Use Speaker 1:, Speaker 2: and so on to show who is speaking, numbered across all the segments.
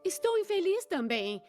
Speaker 1: Estou infeliz também.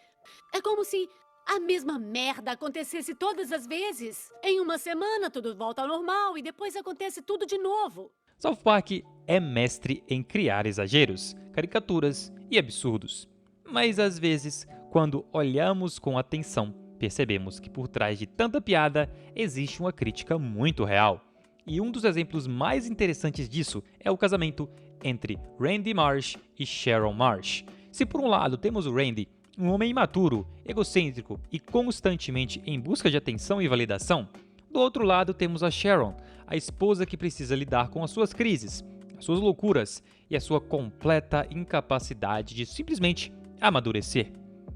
Speaker 1: É como se a mesma merda acontecesse todas as vezes. Em uma semana tudo volta ao normal e depois acontece tudo de novo.
Speaker 2: South Park é mestre em criar exageros, caricaturas e absurdos. Mas às vezes, quando olhamos com atenção, percebemos que por trás de tanta piada existe uma crítica muito real. E um dos exemplos mais interessantes disso é o casamento entre Randy Marsh e Sharon Marsh. Se por um lado temos o Randy, um homem imaturo, egocêntrico e constantemente em busca de atenção e validação, do outro lado temos a Sharon, a esposa que precisa lidar com as suas crises, as suas loucuras e a sua completa incapacidade de simplesmente amadurecer.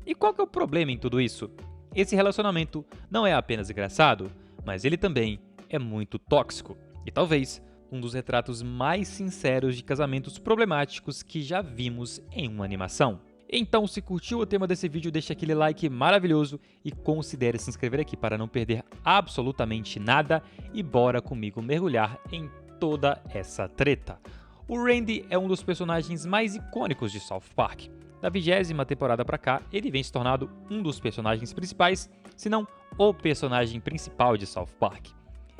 Speaker 2: E qual que é o problema em tudo isso? Esse relacionamento não é apenas engraçado, mas ele também é muito tóxico. E talvez um dos retratos mais sinceros de casamentos problemáticos que já vimos em uma animação. Então, se curtiu o tema desse vídeo, deixa aquele like maravilhoso e considere se inscrever aqui para não perder absolutamente nada e bora comigo mergulhar em toda essa treta. O Randy é um dos personagens mais icônicos de South Park. Da 20ª temporada pra cá, ele vem se tornando um dos personagens principais, se não o personagem principal de South Park.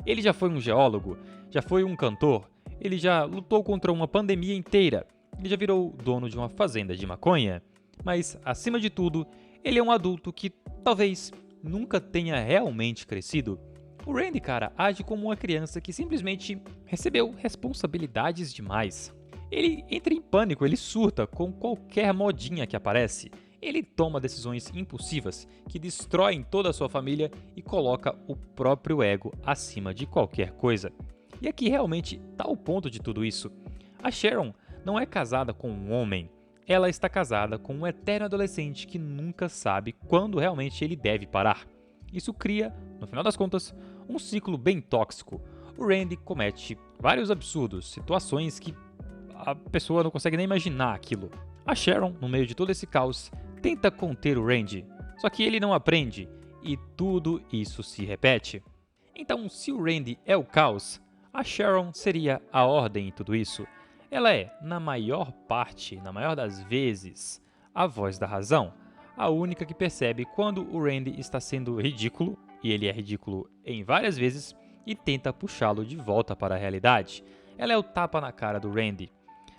Speaker 2: Ele já foi um geólogo, já foi um cantor, ele já lutou contra uma pandemia inteira, ele já virou dono de uma fazenda de maconha. Mas, acima de tudo, ele é um adulto que talvez nunca tenha realmente crescido. O Randy, cara, age como uma criança que simplesmente recebeu responsabilidades demais. Ele entra em pânico, ele surta com qualquer modinha que aparece. Ele toma decisões impulsivas que destroem toda a sua família e coloca o próprio ego acima de qualquer coisa. E aqui realmente está o ponto de tudo isso. A Sharon não é casada com um homem. Ela está casada com um eterno adolescente que nunca sabe quando realmente ele deve parar. Isso cria, no final das contas, um ciclo bem tóxico. O Randy comete vários absurdos, situações que a pessoa não consegue nem imaginar aquilo. A Sharon, no meio de todo esse caos, tenta conter o Randy, só que ele não aprende e tudo isso se repete. Então, se o Randy é o caos, a Sharon seria a ordem em tudo isso. Ela é, na maior das vezes, a voz da razão, a única que percebe quando o Randy está sendo ridículo, e ele é ridículo em várias vezes, e tenta puxá-lo de volta para a realidade. Ela é o tapa na cara do Randy.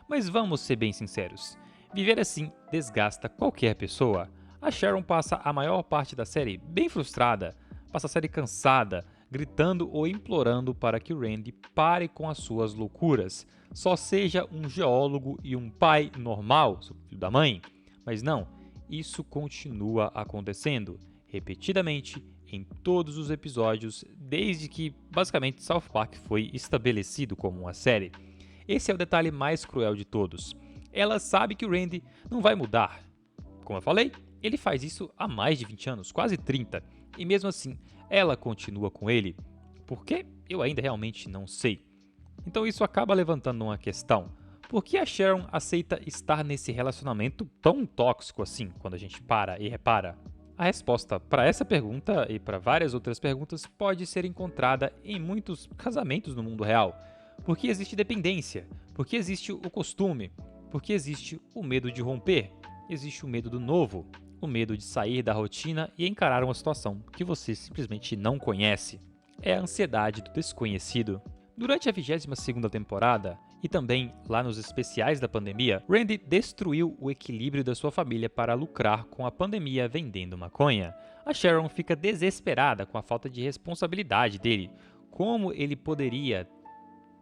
Speaker 2: Mas vamos ser bem sinceros, viver assim desgasta qualquer pessoa. A Sharon passa a maior parte da série bem frustrada, passa a série cansada, gritando ou implorando para que o Randy pare com as suas loucuras, só seja um geólogo e um pai normal, filho da mãe. Mas não, isso continua acontecendo, repetidamente, em todos os episódios, desde que, basicamente, South Park foi estabelecido como uma série. Esse é o detalhe mais cruel de todos. Ela sabe que o Randy não vai mudar. Como eu falei, ele faz isso há mais de 20 anos, quase 30, e mesmo assim, ela continua com ele. Por quê? Eu ainda realmente não sei. Então isso acaba levantando uma questão. Por que a Sharon aceita estar nesse relacionamento tão tóxico assim, quando a gente para e repara? A resposta para essa pergunta e para várias outras perguntas pode ser encontrada em muitos casamentos no mundo real. Porque existe dependência, porque existe o costume, porque existe o medo de romper, existe o medo do novo, o medo de sair da rotina e encarar uma situação que você simplesmente não conhece. É a ansiedade do desconhecido. Durante a 22ª temporada, e também lá nos especiais da pandemia, Randy destruiu o equilíbrio da sua família para lucrar com a pandemia vendendo maconha. A Sharon fica desesperada com a falta de responsabilidade dele. Como ele poderia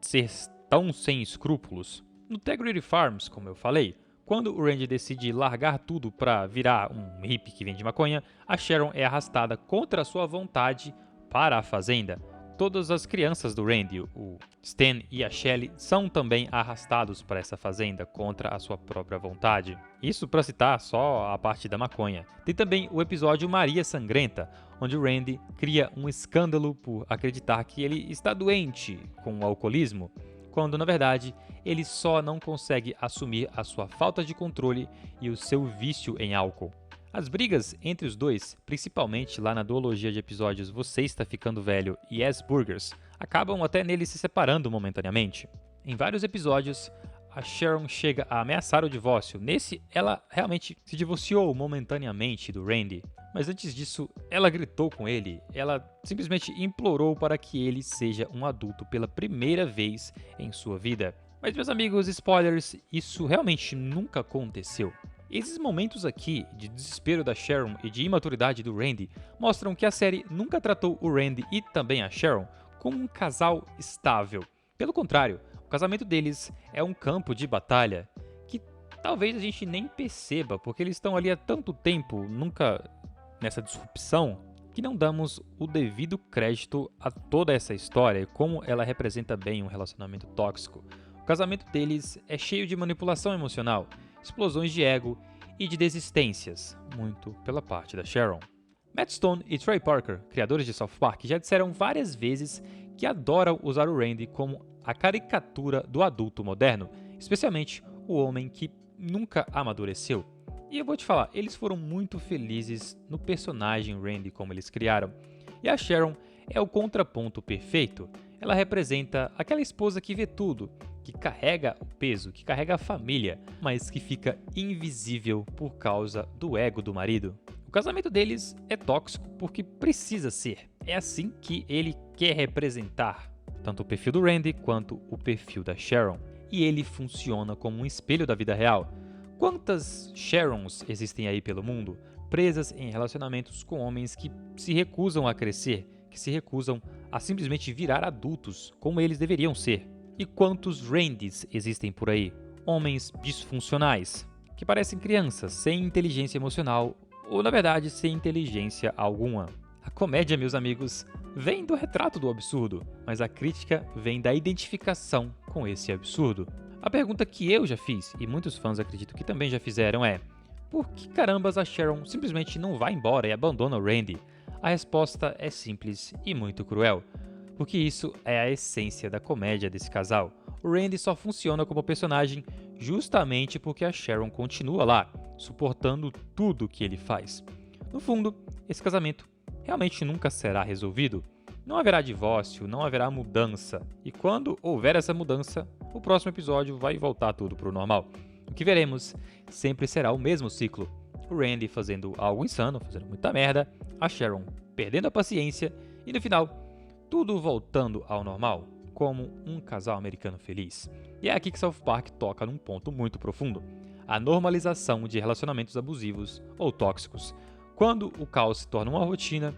Speaker 2: ser tão sem escrúpulos? No Integrity Farms, como eu falei, quando o Randy decide largar tudo para virar um hippie que vende maconha, a Sharon é arrastada contra a sua vontade para a fazenda. Todas as crianças do Randy, o Stan e a Shelley, são também arrastados para essa fazenda contra a sua própria vontade. Isso para citar só a parte da maconha. Tem também o episódio Maria Sangrenta, onde o Randy cria um escândalo por acreditar que ele está doente com o alcoolismo, quando na verdade ele só não consegue assumir a sua falta de controle e o seu vício em álcool. As brigas entre os dois, principalmente lá na duologia de episódios Você Está Ficando Velho e Yes Burgers, acabam até neles se separando momentaneamente. Em vários episódios, a Sharon chega a ameaçar o divórcio. Nesse, ela realmente se divorciou momentaneamente do Randy. Mas antes disso, ela gritou com ele. Ela simplesmente implorou para que ele seja um adulto pela primeira vez em sua vida. Mas, meus amigos, spoilers, isso realmente nunca aconteceu. Esses momentos aqui de desespero da Sharon e de imaturidade do Randy mostram que a série nunca tratou o Randy e também a Sharon como um casal estável. Pelo contrário, o casamento deles é um campo de batalha que talvez a gente nem perceba, porque eles estão ali há tanto tempo, nunca nessa disrupção, que não damos o devido crédito a toda essa história e como ela representa bem um relacionamento tóxico. O casamento deles é cheio de manipulação emocional, explosões de ego e de desistências, muito pela parte da Sharon. Matt Stone e Trey Parker, criadores de South Park, já disseram várias vezes que adoram usar o Randy como a caricatura do adulto moderno, especialmente o homem que nunca amadureceu. E eu vou te falar, eles foram muito felizes no personagem Randy como eles criaram. E a Sharon é o contraponto perfeito. Ela representa aquela esposa que vê tudo, que carrega o peso, que carrega a família, mas que fica invisível por causa do ego do marido. O casamento deles é tóxico porque precisa ser. É assim que ele quer representar tanto o perfil do Randy quanto o perfil da Sharon. E ele funciona como um espelho da vida real. Quantas Sharons existem aí pelo mundo, presas em relacionamentos com homens que se recusam a crescer, que se recusam a simplesmente virar adultos como eles deveriam ser? E quantos Randys existem por aí? Homens disfuncionais, que parecem crianças, sem inteligência emocional, ou na verdade sem inteligência alguma. A comédia, meus amigos, vem do retrato do absurdo, mas a crítica vem da identificação com esse absurdo. A pergunta que eu já fiz, e muitos fãs acredito que também já fizeram, é: por que carambas a Sharon simplesmente não vai embora e abandona o Randy? A resposta é simples e muito cruel, porque isso é a essência da comédia desse casal. O Randy só funciona como personagem justamente porque a Sharon continua lá, suportando tudo que ele faz. No fundo, esse casamento realmente nunca será resolvido. Não haverá divórcio, não haverá mudança. E quando houver essa mudança, o próximo episódio vai voltar tudo para o normal. O que veremos sempre será o mesmo ciclo. O Randy fazendo algo insano, fazendo muita merda, a Sharon perdendo a paciência e no final, tudo voltando ao normal, como um casal americano feliz. E é aqui que South Park toca num ponto muito profundo: a normalização de relacionamentos abusivos ou tóxicos. Quando o caos se torna uma rotina,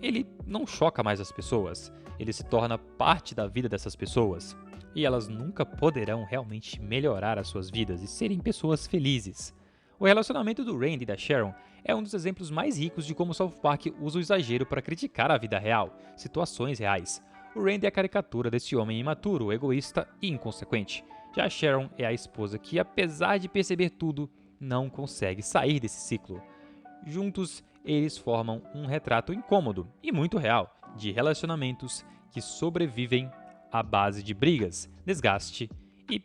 Speaker 2: ele não choca mais as pessoas, ele se torna parte da vida dessas pessoas. E elas nunca poderão realmente melhorar as suas vidas e serem pessoas felizes. O relacionamento do Randy e da Sharon é um dos exemplos mais ricos de como South Park usa o exagero para criticar a vida real, situações reais. O Randy é a caricatura desse homem imaturo, egoísta e inconsequente. Já a Sharon é a esposa que, apesar de perceber tudo, não consegue sair desse ciclo. Juntos, eles formam um retrato incômodo e muito real de relacionamentos que sobrevivem à base de brigas, desgaste e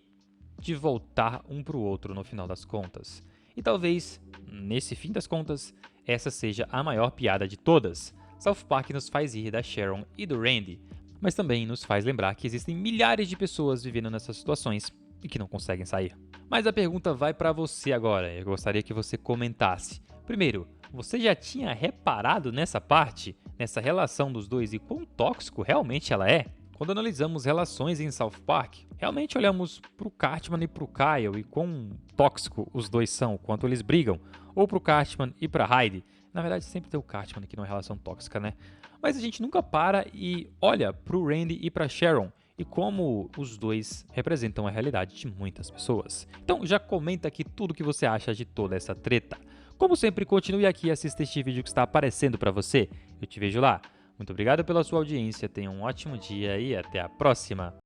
Speaker 2: de voltar um para o outro no final das contas. E talvez, nesse fim das contas, essa seja a maior piada de todas. South Park nos faz rir da Sharon e do Randy, mas também nos faz lembrar que existem milhares de pessoas vivendo nessas situações e que não conseguem sair. Mas a pergunta vai para você agora, eu gostaria que você comentasse. Primeiro, você já tinha reparado nessa parte, nessa relação dos dois e quão tóxico realmente ela é? Quando analisamos relações em South Park, realmente olhamos pro Cartman e pro Kyle e quão tóxico os dois são, quanto eles brigam, ou pro Cartman e pra Heidi. Na verdade, sempre tem o Cartman aqui numa relação tóxica, né? Mas a gente nunca para e olha pro Randy e pra Sharon e como os dois representam a realidade de muitas pessoas. Então já comenta aqui tudo o que você acha de toda essa treta. Como sempre, continue aqui e assista este vídeo que está aparecendo para você. Eu te vejo lá. Muito obrigado pela sua audiência, tenha um ótimo dia e até a próxima!